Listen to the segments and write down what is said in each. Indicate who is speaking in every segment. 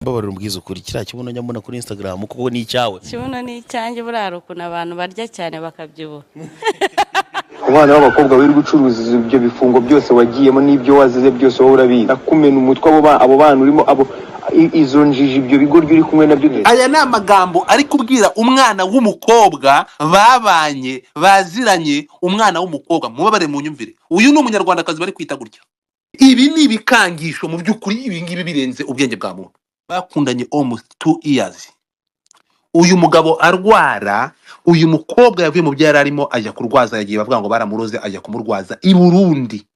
Speaker 1: Mbabarira umbwiza ukuri kiriya kibuno njya mbona kuri Instagram kuko ni icyawe.
Speaker 2: Kibuno ni icyanjye burara ukuntu abantu barya cyane bakabyibuha.
Speaker 3: Umwana w'abakobwa wiri gucuruza ibyo bifungo byose wagiyemo n'ibyo wazize byose wowe urabizi nakumena umutwe abo bana urimo abo izo njiji ibyo bigoryo uri kumwe nabyo.
Speaker 4: Aya ni amagambo ari kubwira umwana w'umukobwa babanye baziranye, umwana w'umukobwa mubabare mu nyumvire. Uyu ni umunyarwandakazi bari kwita gutya. Ibi ni ibikangisho mu by'ukuri, ibi ngibi birenze ubwenge bwa muntu. Bakundanye almost 2 years. Uyu mugabo arwara, uyu mukobwa yavuye mu byara arimo ajya kurwaza, yagiye bavuga ngo baramuroze ajya kumurwaza i Burundi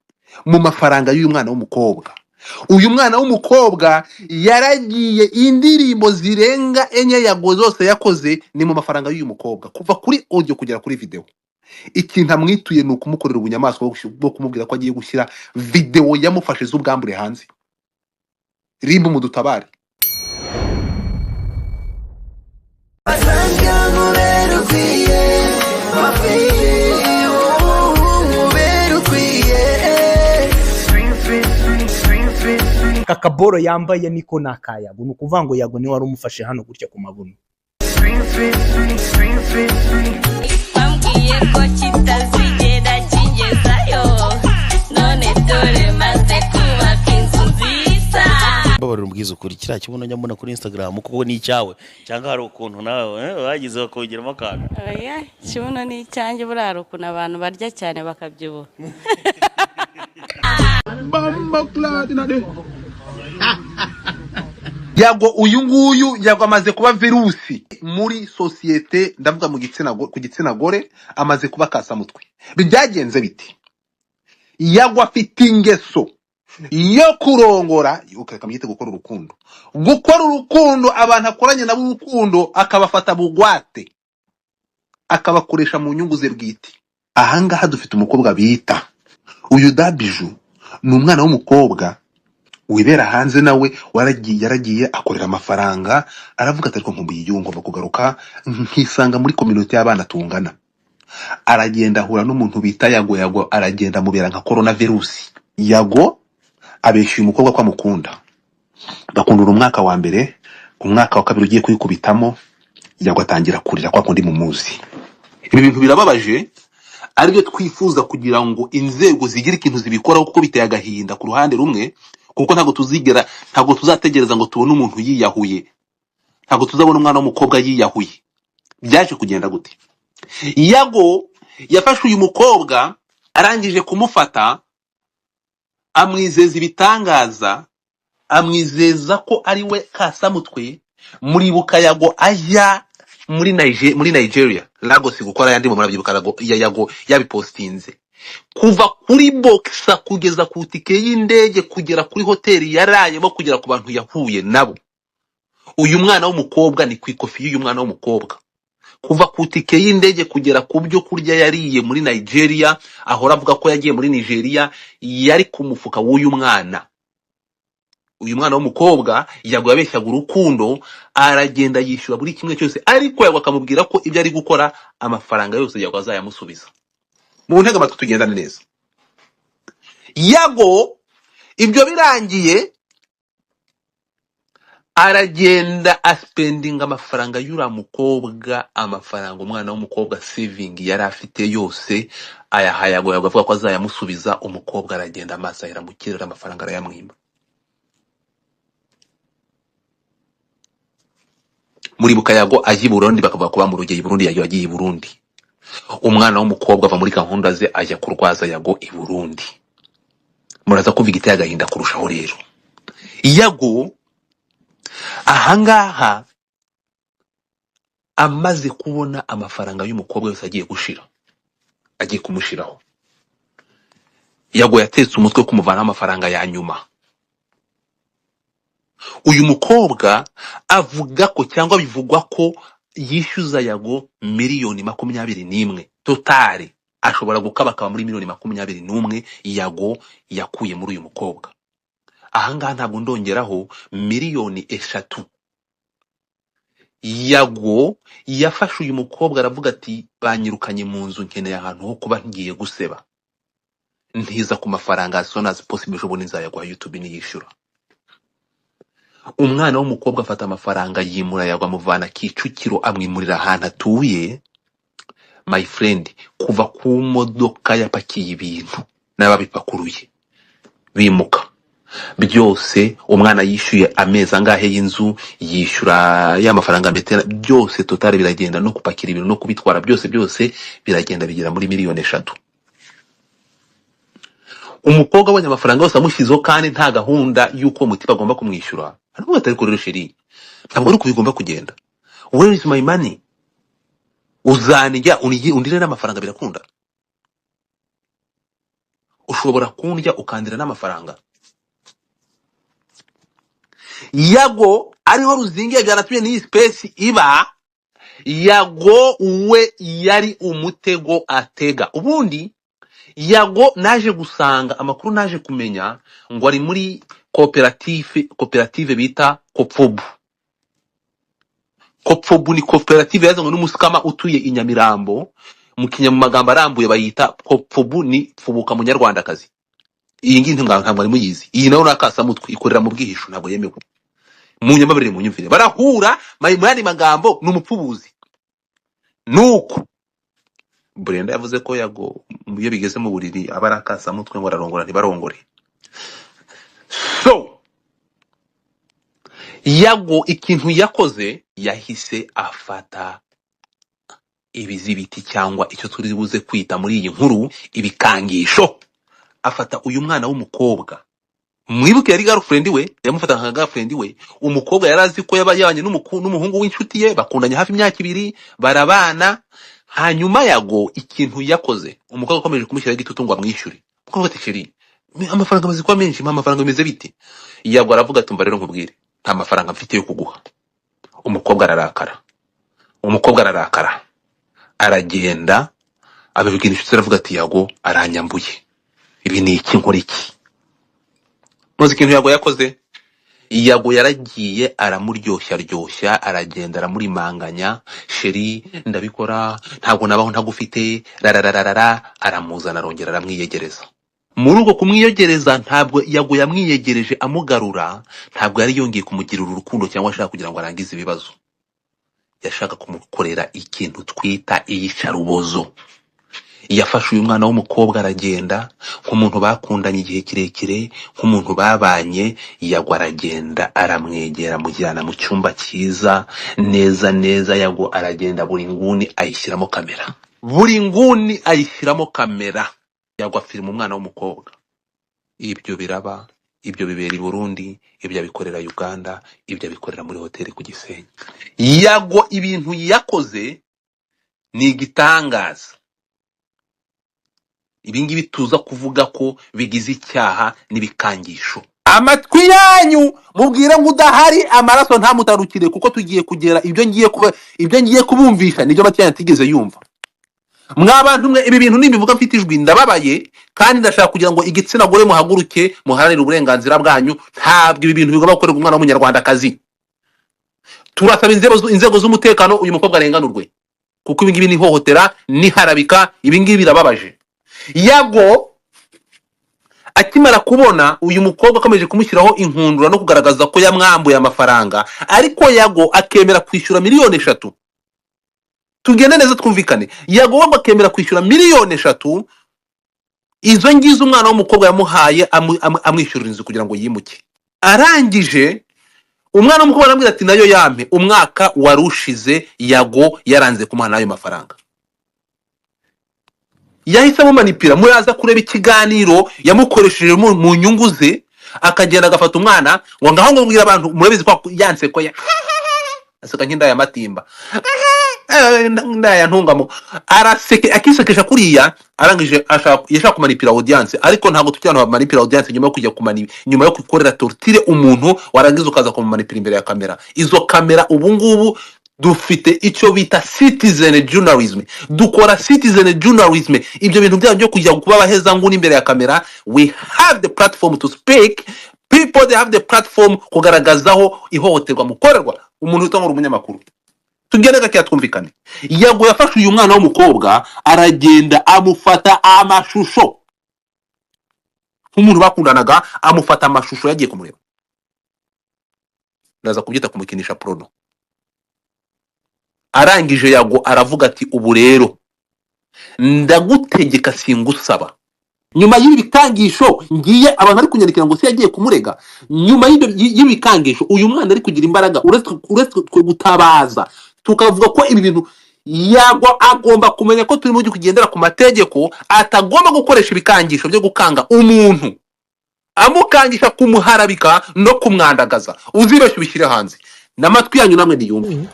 Speaker 4: mu mafaranga y'uyu mwana w'umukobwa. Uyu mwana w'umukobwa yaragiye indirimbo zirenga enye yago zose yakoze ni mu mafaranga y'uyu mukobwa, kuva kuri audio kugera kuri video. Ikintu amwituye ni ukumukorera ubunyamaswa bwo kumubwira ko agiye gushyira video yamufashe z'ubwambure hanze. Rimbu mu dutabare.
Speaker 5: Kakaboro yambaye niko nakayago, nukuvuga ngo yago ni wari umufashe hano gutya ku mabuno.
Speaker 2: Bambwiye ko kitazigera kingezayo, none dore maze kubaka inzu nziza.
Speaker 1: Mbabarira umbwiza ukuri kiriya kibuno njya mbona kuri Instagram kuko ni icyawe cyangwa hari ukuntu nawe wagize bakongeramo akantu.
Speaker 2: Oya, kibuno ni icyanjye burara ukuntu abantu barya cyane bakabyibuha.
Speaker 4: Yago uyu nguyu yago amaze kuba virusi muri societe, ndavuga mu gitsina gore amaze kuba kasamutwe. Byagenze biti? Yago afite ingeso yo kurongora, ukakamyite gukora urukundo. Gukora urukundo, abantu akoranye nabo urukundo akabafata bugwate, akabakoresha mu nyungu ze bwite. Ahangaha dufite umukobwa bita uyu Dabiju, ni umwana w'umukobwa wibera hanze, nawe yaragiye akorera amafaranga, aravuga ati ariko nkumbuye igihugu ngomba kugaruka nkisanga muri community y'abana tungana. Aragenda ahura n'umuntu bita Yago aragenda mubera nka coronavirus. Yago abeshyuye umukobwa ko amukunda, bakundura umwaka wa mbere, umwaka wa kabiri ugiye kwikubitamo Yago atangira kurira kwa kundi mu muzi. Ibi bintu birababaje, aribyo twifuza kugira ngo inzego zigira ikintu zibikoraho, kuko biteye agahinda ku ruhande rumwe, kuko ntabwo tuzategereza ngo tubone umuntu yiyahuye, ntabwo tuzabona umwana w'umukobwa yiyahuye. Byaje kugenda gute? Yago yafashe uyu mukobwa, arangije kumufata amwizeza ibitangaza, amwizeza ko ari we kasamutwe. Muribuka Yago ajya muri Nigeria, Lagos gukora yandi mu murabyibuka Yago yabipostinze. Kuva kuri boxa kugeza ku tike y'indege kugera kuri hoteli yarayemo kugera ku bantu yahuye nabo. Uyu mwana w'umukobwa ni kwikofi y'uyu mwana w'umukobwa. Kuva ku tike y'indege kugera ku byo kurya yariye muri Nigeria, ahora avuga ko yagiye muri Nigeria, yari ku mufuka w'uyu mwana. Uyu mwana w'umukobwa Yago yabeshyaga urukundo, aragenda yishyura buri kimwe cyose, ariko Yago akamubwira ko ibyo ari gukora amafaranga yose Yago azayamusubiza. Mu ntega amatwi tugendane neza. Yago ibyo birangiye aragenda aspendinga amafaranga y'ura mukobwa, amafaranga umwana w'umukobwa saving yari afite yose ayaha Yago avuga ko azayamusubiza. Umukobwa aragenda amaso ahera mu kirere, amafaranga arayamwima. Muribuka Yago agiye i Burundi, bakavuga ko bamurugeye i Burundi. Yago agiye i Burundi, umwana w'umukobwa ava muri gahunda ze ajya kurwaza Yago i Burundi. Muraza kuvuga iteye agahinda kurushaho rero. Yago ahangaha amaze kubona amafaranga y'umukobwa yose agiye gushira, agiye kumushiraho, Yago yatetse umutwe kumuvana amafaranga ya nyuma. Uyu mukobwa avuga ko, cyangwa bivugwa ko yishyuza Yago miliyoni 21 totale, ashobora gukabakaba muri miliyoni 21 Yago yakuye muri uyu mukobwa. Ahangaha ntabwo ndongeraho miliyoni 3 Yago yafashe uyu mukobwa, aravuga ati banyirukanye mu nzu, nkeneye ahantu ho kuba ngiye guseba, ntiza ku mafaranga as soon as possible, ejo bundi nzayaguha YouTube niyishyura. umwana w'umukobwa afata amafaranga yimura yagwa amuvana Kicukiro amwimurira ahantu atuye, my friend, kuva ku modoka yapakiye ibintu n'ababipakuruye bimuka byose. Umwana yishyuye amezi angahe y'inzu, yishyura ya mafaranga metera, byose totale biragenda, no kupakira ibintu no kubitwara byose biragenda bigera muri miliyoni 3. Umukobwa abonye amafaranga yose amushyizeho kandi nta gahunda y'uko mutipa agomba kumwishyura, aravuga ati ariko rero sheri, ntabwo ari uko bigomba kugenda. Where is my money? Uzanijya undire n'amafaranga birakunda? Ushobora kundya ukandira n'amafaranga? Yago ariho ruzingiye byanatumye n'iyi space iba. Yago we yari umutego atega. Ubundi Yago naje gusanga amakuru, naje kumenya ngo ari muri koperative bita Kopfobu. Kopfobu ni koperative yazanywe n'umusikama utuye i Nyamirambo. Mu kinyamagambo arambuye bayita Kopfobu, ni fubuka munyarwandakazi. Iyi ngiyi ntabwo ari muyizi. Iyi nayo nakasa mutwe ikorera mu bwihisho, ntabwo yemewe. Mu nyamabere mu nyumvire barahura mayandi magambo n'umupfubuzi. Nuko Brenda yavuze ko Yago iyo bigeze mu buriri abarakasa mutwe ngo ararongora ntibarongore. So Yago ikintu yakoze, yahise afata ibizibiti cyangwa icyo turi buze kwita muri iyi nkuru ibikangisho, afata uyu mwana w'umukobwa. Mwibuke yari girlfriend we, yamufata nka girlfriend we. Umukobwa yarazi ko yabanye n'umuhungu w'inshuti ye, bakundanye hafi imyaka 2, barabana. Hanyuma Yago ikintu yakoze, umukobwa akomeje kumushyira igitutu ngo amwishyure. Umukobwa ati sheri, amafaranga amaze kuba menshi, amafaranga bimeze biti? Yago aravuga ati mba rero nkubwire, nta mafaranga mfite yo kuguha. Umukobwa ararakara, aragenda abibwira inshuti, aravuga ati Yago aranyambuye, ibi ni iki, nkora iki? Muzi ikintu Yago yakoze? Yago yaragiye aramuryoshya, aragenda aramurimanganya, sheri ndabikora, ntabwo nabaho ntagufite, rarararara, aramuzana arongera aramwiyegereza. Muri uko kumwiyegereza, ntabwo Yago yamwiyegereje amugarura, ntabwo yari yongeye kumugirira urukundo cyangwa ashaka kugira ngo arangize ibibazo. Yashaka kumukorera ikintu twita iyicarubozo. Yafashe uyu mwana w'umukobwa aragenda, nk'umuntu bakundanye igihe kirekire, nk'umuntu babanye. Yago aragenda aramwegera, mujyana mu cyumba cyiza neza. Yago aragenda buri nguni ayishyiramo kamera, Yago afilima umwana w'umukobwa. Ibyo biraba, ibyo bibera i Burundi, ibyo abikorera Uganda, ibyo abikorera muri hoteli ku Gisenyi. Yago ibintu yakoze ni igitangaza. Ibingibi tuza kuvuga ko bigize icyaha n'ibikangisho. Amatwi yanyu mubwire ngo udahari amaraso ntamutarukire, kuko tugiye kugera ibyo ngiye kubumvisha nibyo Matiyana tigeze yumva. Mwabantu mwe, ibi bintu nimbivuga mfite ijwi ndababaye, kandi ndashaka kugira ngo igitsina gore muhaguruke muharanire uburenganzira bwanyu. Ntabwo ibi bintu bigomba gukorerwa umwana w'umunyarwandakazi. Turasaba inzego z'umutekano uyu mukobwa arenganurwe, kuko ibingibi ni hohotera, ni harabika, ibingibi birababaje. Yago akimara kubona uyu mukobwa akomeje kumushyiraho inkundura no kugaragaza ko yamwambuye amafaranga, ariko Yago akemera kwishyura miliyoni 3. Tugende neza twumvikane, Yago wamba akemera kwishyura miliyoni 3, izo ngizo umwana w'umukobwa yamuhaye amwishyurira inzu kugira ngo yimuke. Arangije umwana w'umukobwa aramubwira ati nayo yampe. Umwaka warushize Yago yaranze kumuha nayo mafaranga. Yahise amumanipira, muraza kureba ikiganiro yamukoresheje mu nyungu ze, akagenda agafata umwana ngo ngaho ngo mbwira abantu, murabizi ko yanse ko aseka nk'indaya matimba, ndaya ntungamo, araseke akisekesha kuriya. Arangije yashaka kumanipira audience, ariko ntabwo tukirana manipira audience nyuma yo kujya nyuma yo gukorera tortire umuntu warangiza ukaza kumumanipira imbere ya kamera. Izo kamera ubu ngubu dufite icyo bita citizen journalism, dukora citizen journalism. Ibyo bintu byo kujya kuba baheza nguni imbere ya kamera, we have the platform to speak. People, they have the platform kugaragazaho ihohoterwa mukorerwa umuntu utangura umunyamakuru. Tugende gake twumvikane. Yago yafashe uyu mwana w'umukobwa aragenda amufata amashusho, nk'umuntu bakundanaga, amufata amashusho yagiye kumureba. naza kubyita kumukinisha prono. Arangije Yago aravuga ati ubu rero ndagutegeka singusaba. Nyuma y'ibi bikangisho ngiye abantu ari kunyandikira ngo se yagiye kumurega. Nyuma y'ibi bikangisho uyu mwana ari kugira imbaraga uretse gutabaza tukavuga ko ibi bintu Yago agomba kumenya ko turi mu gihe kugendera ku mategeko, atagomba gukoresha ibikangisho byo gukanga umuntu, amukangisha kumuharabika no kumwandagaza. Uzibeshye ubishyire hanze n'amatwi yanyu namwe ndiyumve.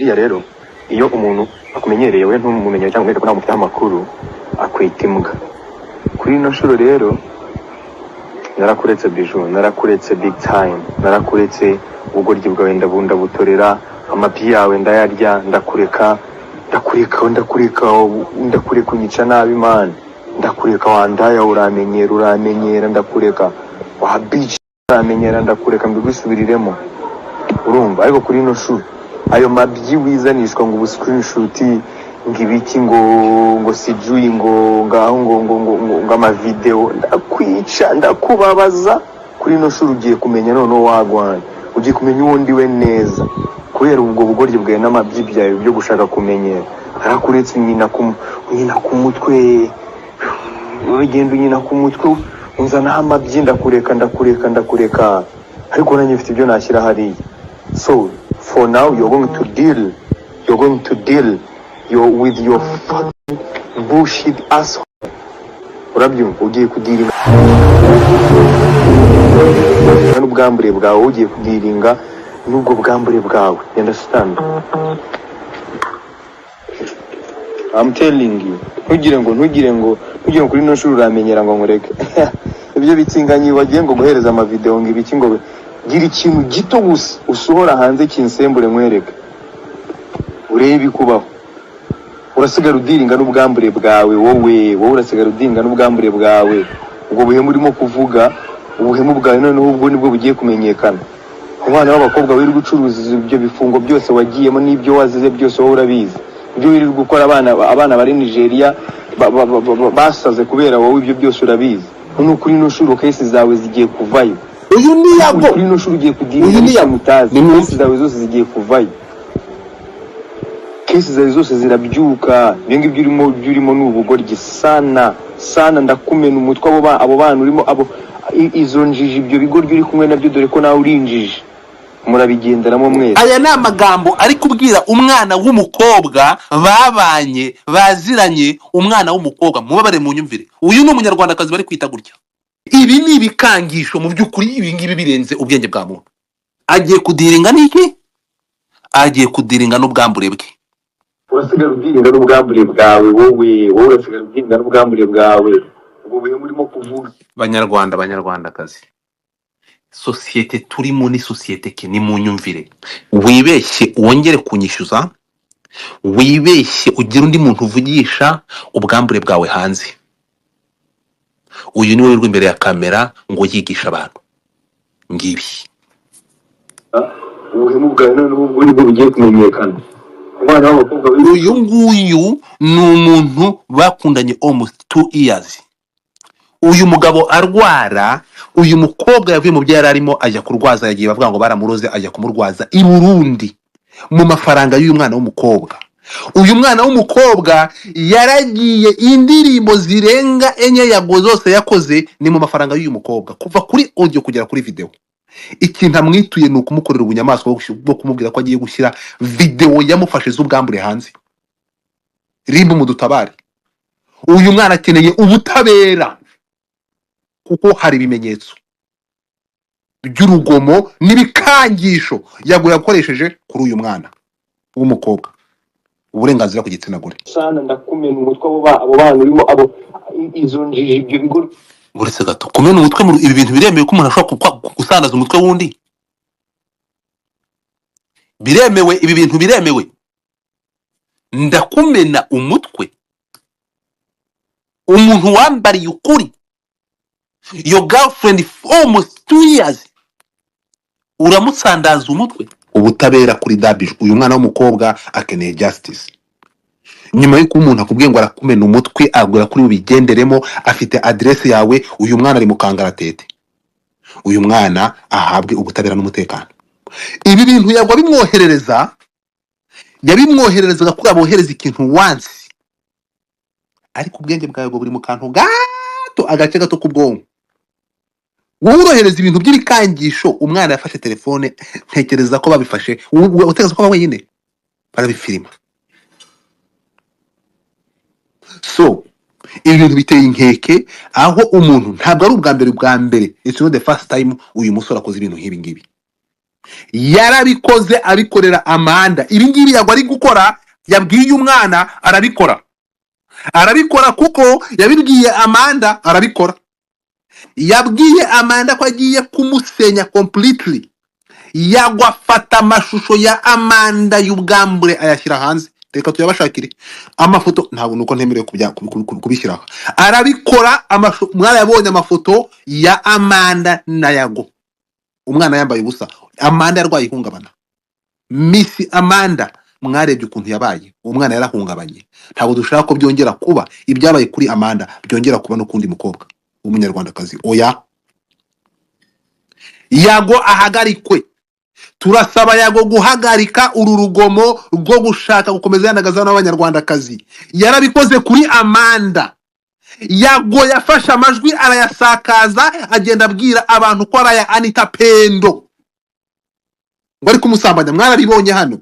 Speaker 3: Iya rero iyo umuntu akumenyereye we ntumumenye cyangwa mwese ko namufite amakuru akwita imbwa. Kuri ino shuro rero narakuretse Bijou, narakuretse big time, narakuretse ubugoryi bwawe ndabunda butorera, amabyi yawe ndayarya, ndakureka unyica nabi man, ndakureka wandaya uramenyera, ndakureka wa bitch uramenyera, ndakureka mbigusubiriremo. Urumva ariko kuri ino shuro ayo mabyi wizanishwa ngo screenshot ngibiki ngo sijui ngo ama video ndakwica ndakubabaza. Kuri ino shuro ugiye kumenya none wagwana, ugiye kumenya uwundi we neza kubera ubwo bugoryi bwawe n'amabyi byawe byo gushaka kumenyera. Arakuretse nyina ku mutwe, uragenda nyina ku mutwe unzana amabyi, ndakureka ariko nanjye mfite ibyo nashyira hariya. So for now you're going to deal with your fucking bullshit asshole. Urabyumva ugiye kudiringa n'ubwambure bwawe, ugiye kudiringa n'ubwo bwambure bwawe. You understand? I'm telling you, ntugire ngo kuri no shuri uramenyera ngo nkureke. Ibyo bitinganyi wagiye ngo guhereza ama video ngo ibiki ngo gira ikintu gito gusa usohora hanze kinsembure nkwereke urebe kubaho. Urasigara udiringa n'ubwambure bwawe, wowe urasigara udiringa n'ubwambure bwawe. Ubwo buhemu urimo kuvuga, ubuhemu bwawe noneho ubwo nibwo bugiye kumenyekana. Umwana w'abakobwa wiri gucuruza ibyo bifungo byose wagiyemo n'ibyo wazize byose wowe urabizi. Ibyo wiri gukora abana bari Nigeria basaze kubera wowe, ibyo byose urabizi. None kuri no shuro case zawe zigiye kuvayo.
Speaker 4: Uyu ni Yago,
Speaker 3: kuri no shuro ugiye kudiringa mutazi, case zawe zose zigiye kuvayo. Kesi zawe zose zirabyuka. Ibyo ngibyo urimo n'ubugoryi sana ndakumena umutwe abo bana urimo izo njiji, ibyo bigoryi uri kumwe nabyo, dore ko nawe urinjije murabigenderamo mwese.
Speaker 4: Aya ni amagambo ari kubwira umwana w'umukobwa babanye baziranye, umwana w'umukobwa mubabare mu nyumvire. Uyu ni umunyarwandakazi bari kwita gutya. Ibi ni ibikangisho mu by'ukuri, ibi ngibi birenze ubwenge bwa muntu. Agiye kudiringa n'iki? Agiye kudiringa n'ubwambure bwe.
Speaker 3: Urasigara udiringa n'ubwambure bwawe, wowe urasigara udiringa n'ubwambure bwawe. Ubwo buhemu urimo kuvuga.
Speaker 4: Banyarwandakazi, sosiyete turimo ni sosiyete ke, ni mu nyumvire. Wibeshye wongere kunyishyuza, wibeshye ugira undi muntu uvugisha ubwambure bwawe hanze. Uyu niwe uri imbere ya kamera ngo yigisha abantu ngibi.
Speaker 3: Ubuhemu bwawe noneho ubwo nibwo bugiye kumenyekana.
Speaker 4: Uyu nguyu ni umuntu bakundanye almost 2 years. Uyu mugabo arwara, uyu mukobwa yavuye mu byo yari arimo ajya kurwaza, yagiye bavuga ngo baramuroze, ajya kumurwaza i Burundi mu mafaranga y'uyu mwana w'umukobwa. Uyu mwana w'umukobwa yaragiye, indirimbo zirenga enye Yago zose yakoze ni mu mafaranga y'uyu mukobwa, kuva kuri audio kugera kuri video. Ikintu amwituye ni ukumukorera ubunyamaswa bwo kumubwira ko agiye gushyira video yamufashe z'ubwambure hanze. Rimba mudutabare, uyu mwana akeneye ubutabera kuko hari ibimenyetso by'urugomo n'ibikangisho Yago yakoresheje kuri uyu mwana w'umukobwa. Uburenganzira ku gitsina gore.
Speaker 3: Sana ndakumena umutwe abo bana urimo izo njiji, ibyo bigo
Speaker 4: uretse gato kumena umutwe mu ibi bintu biremewe ko umuntu ashobora gusandaza umutwe wundi? Biremewe, ibi bintu biremewe. Ndakumena umutwe umuntu wambariye ukuri, your girlfriend for almost 2 years, uramutsandaza umutwe. Ubutabera kuri Dabiju. Uyu mwana w'umukobwa akeneye justice. Nyuma y'uko umuntu akubwiye ngo arakumena umutwe, agura kuri ubigenderemo, afite adresse yawe, uyu mwana ari mu kangaratete. Uyu mwana ahabwe ubutabera n'umutekano. ibi bintu yagwa bimwoherereza yabimwohererezaga kugira bohereza ikintu once, ariko ubwenge bwawe buri mu kantu gato, agace gato k'ubwonko. Wowe urohereza ibintu by'ibikangisho, umwana yafashe telefone, ntekereza ko babifashe, utekereza ko wenyine barabifilima. So ibi bintu biteye inkeke, aho umuntu ntabwo ari ubwa mbere, it's not the first time uyu musore akoze ibintu nk'ibi ngibi. Yarabikoze abikorera Amanda. Ibi ngibi yagwa ari gukora, yabwiye umwana arabikora kuko yabibwiye Amanda, arabikora. Yabwiye Amanda ko agiye kumusenya completely. Yagwa afata amashusho ya Amanda y'ubwambure ayashyira hanze. Reka tuyabashakire amafoto, ntabwo nuko ntemerewe kubishyiraho. Arabikora, mwara yabonye amafoto ya Amanda na Yago, umwana yambaye ubusa, Amanda yarwaye ihungabana. Miss Amanda mwarebye ukuntu yabaye, umwana yarahungabanye. Ntabwo dushaka ko byongera kuba ibyabaye kuri Amanda byongera kuba no kundi mukobwa w'umunyarwandakazi. Oya, Yago ahagarikwe. Turasaba Yago guhagarika uru rugomo rwo gushaka gukomeza yandagaza n'abanyarwandakazi. Yarabikoze kuri Amanda. Yago yafashe amajwi arayasakaza, agenda abwira abantu ko araya Anita Pendo ngo ari kumusambanya. Mwarabibonye hano.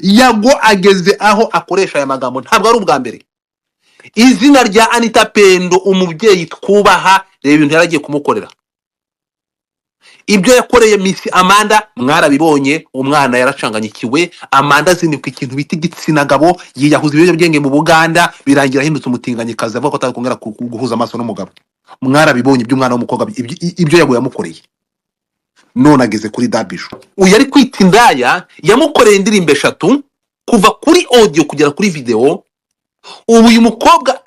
Speaker 4: Yago ageze aho akoresha aya magambo, ntabwo ari ubwa mbere. Izina rya Anita Pendo, umubyeyi twubaha, reba ibintu yaragiye kumukorera. Ibyo yakoreye Miss Amanda mwarabibonye, umwana yaracanganyikiwe. Amanda zinikwa ikintu bita igitsina gabo, yiyahuza ibiyobyabwenge mu Buganda, birangira ahindutse umutinganyikazi, avuga ko atakongera guhuza amaso n'umugabo. Mwarabibonye iby'umwana w'umukobwa, ibyo Yago yamukoreye. None ageze kuri Dabisho. Uyu ari kwita indaya, yamukoreye indirimbo 3 kuva kuri audio kugera kuri video. Ubu uyu mukobwa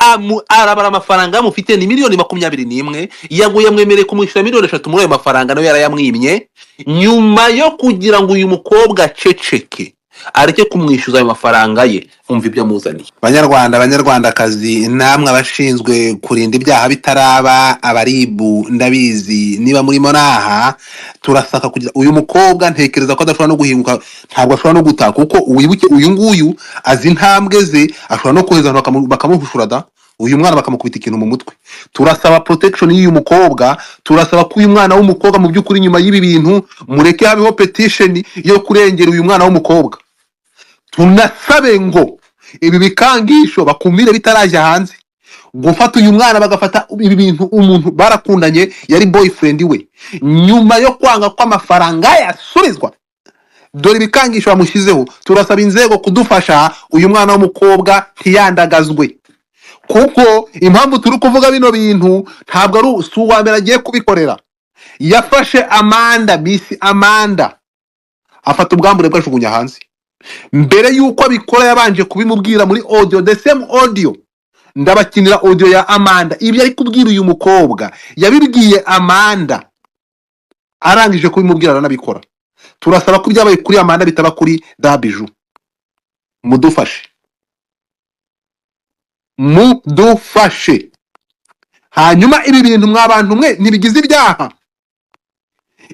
Speaker 4: arabara amafaranga amufite ni $21,000,000. Yago yamwemereye kumwishyura $3,000,000 muri ayo mafaranga, nayo yarayamwimye. Nyuma yo kugira ngo uyu mukobwa ceceke, areke kumwishyuza ayo mafaranga ye, umva ibyo amuzaniye. Banyarwandakazi, namwe abashinzwe kurinda ibyaha bitaraba, abaribu ndabizi niba murimo naha, turasaka kugira uyu mukobwa, ntekereza ko adashobora no guhinguka, ntabwo ashobora no gutaka, kuko wibuke uyu nguyu azi intambwe ze, ashobora no koheza bakamuhushura da, uyu mwana bakamukubita ikintu mu mutwe. Turasaba protection y'uyu mukobwa, turasaba ko uyu mwana w'umukobwa mu by'ukuri nyuma y'ibi bintu mureke habeho petition yo kurengera uyu mwana w'umukobwa. Tunasabe ngo ibi bikangisho bakumire bitaraje hanze, gufata uyu mwana bagafata ibi bintu, umuntu barakundanye yari boyfriend we, nyuma yo kwanga kwa amafaranga yasubizwa, dore ibikangisho bamushyizeho. Turasaba inzego kudufasha uyu mwana w'umukobwa ntiyandagazwe, kuko impamvu turi kuvuga bino bintu ntabwo ari uwa mbere agiye kubikorera. Yafashe Amanda, Miss Amanda, afata ubwambure bwashugunya hanze. Mbere yuko abikora yabanje kubimubwira muri audio, the same audio. Ndabakinira audio ya Amanda, ibyo ari kubwira uyu mukobwa yabibwiye Amanda, arangije kubimubwira aranabikora. Turasaba ko ibyabaye kuri Amanda bitaba kuri Dabiju. Mudufashe. Hanyuma ibi bintu mwabantu mwe nibigize ibyaha.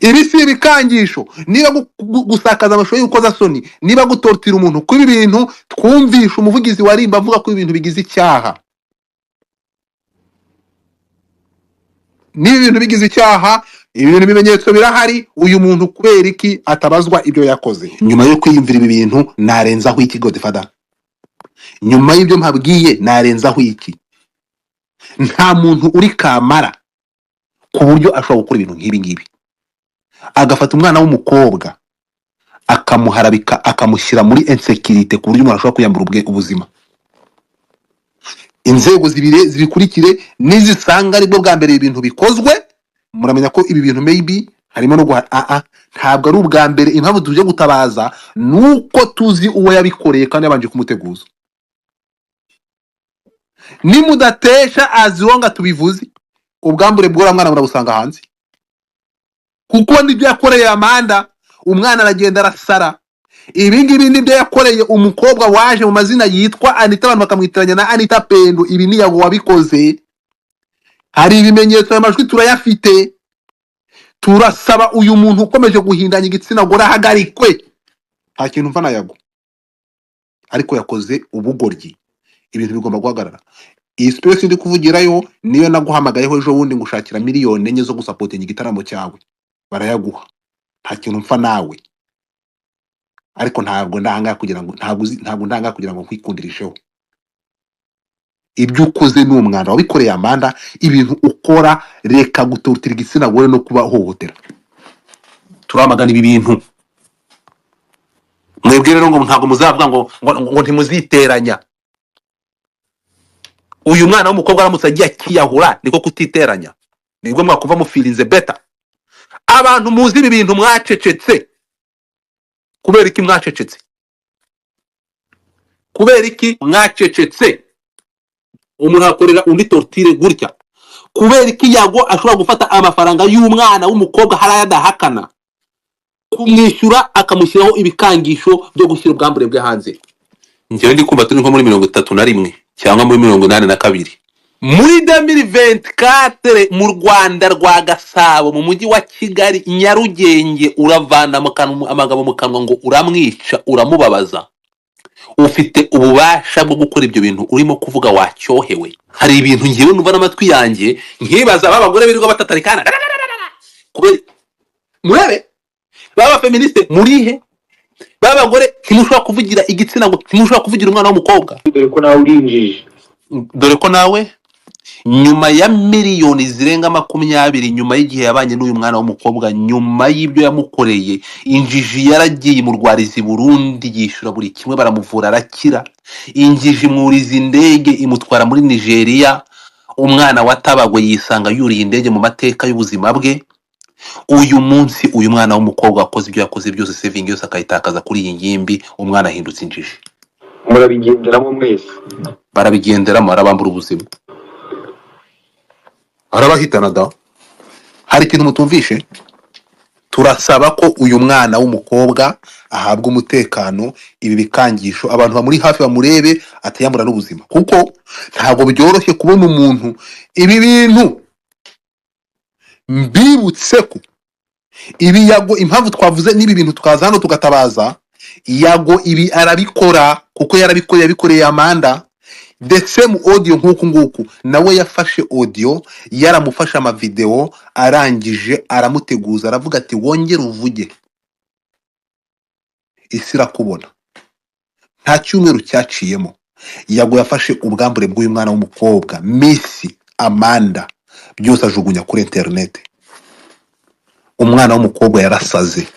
Speaker 4: Ibi si ibikangisho, niba gusakaza amashusho y'ukoza soni, niba gutortira umuntu, ko ibi bintu twumvisha umuvugizi wa RIB avuga ko ibintu bigize icyaha. Niba ibintu bigize icyaha, ibintu bimenyetso birahari, uyu muntu kubera iki atabazwa ibyo yakoze? Nyuma yo kwiyumvira ibi bintu narenzaho iki Godfather? Nyuma y'ibyo mpabwiye narenzaho iki? Nta muntu uri kamara ku buryo ashobora gukora ibintu nk'ibi ngibi. Agafata umwana w'umukobwa akamuharabika, akamushyira muri insecurity ku buryo umuntu ashobora kwiyambura ubuzima. Inzego zibikurikire, nizisanga aribwo bwa mbere ibintu bikozwe, muramenya ko ibi bintu maybe harimo no ntabwo ari ubwa mbere. Impamvu tuje gutabaza nuko tuzi uwo yabikoreye kandi yabanje kumuteguza. Nimudatesha azironga tubivuze, ubwambure bwora mwana murabusanga hanze, kuko nibyo yakoreye Amanda. Umwana aragenda arasara. Ibi ngibi nibyo yakoreye umukobwa waje mu mazina yitwa Anita, abantu bakamwitiranya na Anita Pendo. Ibi ni Yago wabikoze. Hari ibimenyetso y'amajwi turayafite. turasaba uyu muntu ukomeje guhindanya igitsina gore ahagarikwe. Nta kintu mva na Yago, ariko yakoze ubugoryi, ibintu bigomba guhagarara. Iyi space ndi kuvugirayo niyo naguhamagayeho ejo bundi ngushakira miliyoni 4 zo gusapotinga igitaramo cyawe, barayaguha. Nta kintu mfa nawe, ariko ntabwo ndanga kugira ngo ntabwo ndanga kugira ngo nkwikundirisheho. Ibyo ukoze ni umwanda wabikoreye Amanda, ibintu ukora reka gutorotira igitsina gore no kuba hohotera. Turamagana ibi bintu. Mwebwe rero ngo ntabwo muzavuga ngo ntimuziteranya. Uyu mwana w'umukobwa aramutse agiye akiyahura niko kutiteranya, nibwo mwakuva mufilinze better. Abantu muzi ibi bintu mwacecetse. Kubera iki mwacecetse? Kubera iki mwacecetse? Umuntu akorera undi tortire gutya. Kubera iki Yago ashobora gufata amafaranga y'umwana w'umukobwa harayadahakana, kumwishyura akamushyiraho ibikangisho byo gushyira ubwambure bwe hanze? Njyewe ndi kumva turi nko muri 31 cyangwa muri 82. Muri 2024 mu Rwanda rwa Gasabo mu mujyi wa Kigali Nyarugenge uravana amagabo mu kanwa ngo uramwica uramubabaza. Ufite ububasha bwo gukora ibyo bintu urimo kuvuga wacyohewe. Hari ibintu ngiye numva n'amatwi yanjye nkibaza babagore birirwa batatarikana. Kubera murebe baba feministe murihe? Babagore kimushobora kuvugira igitsina ngo kimushobora kuvugira umwana w'umukobwa.
Speaker 3: dore ko nawe urinjije.
Speaker 4: Dore ko nawe nyuma ya miliyoni zirenga 20 nyuma y'igihe yabanye n'uyu mwana w'umukobwa, nyuma y'ibyo yamukoreye, injiji yaragiye mu Rwarizi Burundi yishura buri kimwe, baramuvura arakira. Injiji mwuriza indege imutwara muri Nigeria, umwana watabagwe yisanga yuriye indege mu mateka y'ubuzima bwe. Uyu munsi uyu mwana w'umukobwa akoze ibyo yakoze byose, saving yose akayitakaza kuri iyi ngimbi, umwana ahindutse injiji.
Speaker 3: Murabigenderamo mwese.
Speaker 4: Barabigenderamo, arabambura ubuzima, arabahitana da. Hari ikintu mutumvishe? Turasaba ko uyu mwana w'umukobwa ahabwa umutekano, ibi bikangisho abantu bamuri hafi bamurebe atayambura n'ubuzima, kuko ntabwo byoroshye kubona umuntu ibi bintu. Mbibutse ko ibi Yago impamvu twavuze n'ibi bintu tukaza hano tugatabaza, Yago ibi arabikora kuko yabikoreye Amanda. The same audio nk'uku nguku nawe yafashe audio, yaramufasha ama video, arangije aramuteguza aravuga ati wongere uvuge isi irakubona. Nta cyumweru cyaciyemo Yago yafashe ubwambure bw'uyu mwana w'umukobwa Miss Amanda, byose ajugunya kuri internet. Umwana w'umukobwa yarasaze,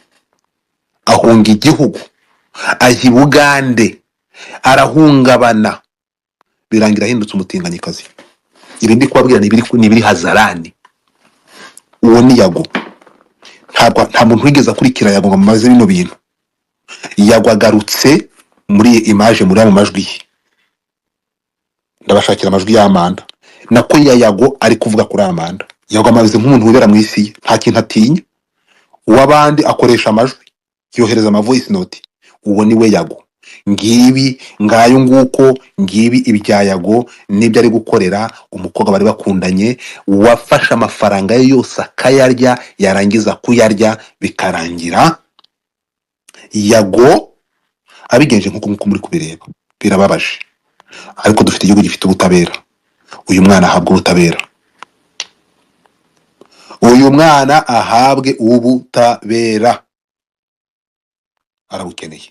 Speaker 4: ahunga igihugu, ahi Bugande, arahungabana, birangira ahindutse umutinganyikazi. Ibi ndi kubabwira nibiri hazarani. Uwo ni Yago. Nta muntu wigeze akurikira Yago ngo amaze bino bintu. Yago agarutse muri image, muri mu majwi ye. Ndabashakira amajwi ya Amanda nako ya Yago ari kuvuga kuri Amanda. Yago amaze nk'umuntu wibera mu isi ye, nta kintu atinya. Uwabandi akoresha amajwi, yohereza ama voice note. Uwo ni we Yago. Ngibi ngayo nguko, ngibi ibya Yago nibyo ari gukorera umukobwa bari bakundanye, wafasha amafaranga ye yose akayarya, yarangiza kuyarya bikarangira Yago abigenje nkuko muri kubireba. Birababaje, ariko dufite igihugu gifite ubutabera. Uyu mwana ahabwe ubutabera, uyu mwana ahabwe ubutabera, arabukeneye.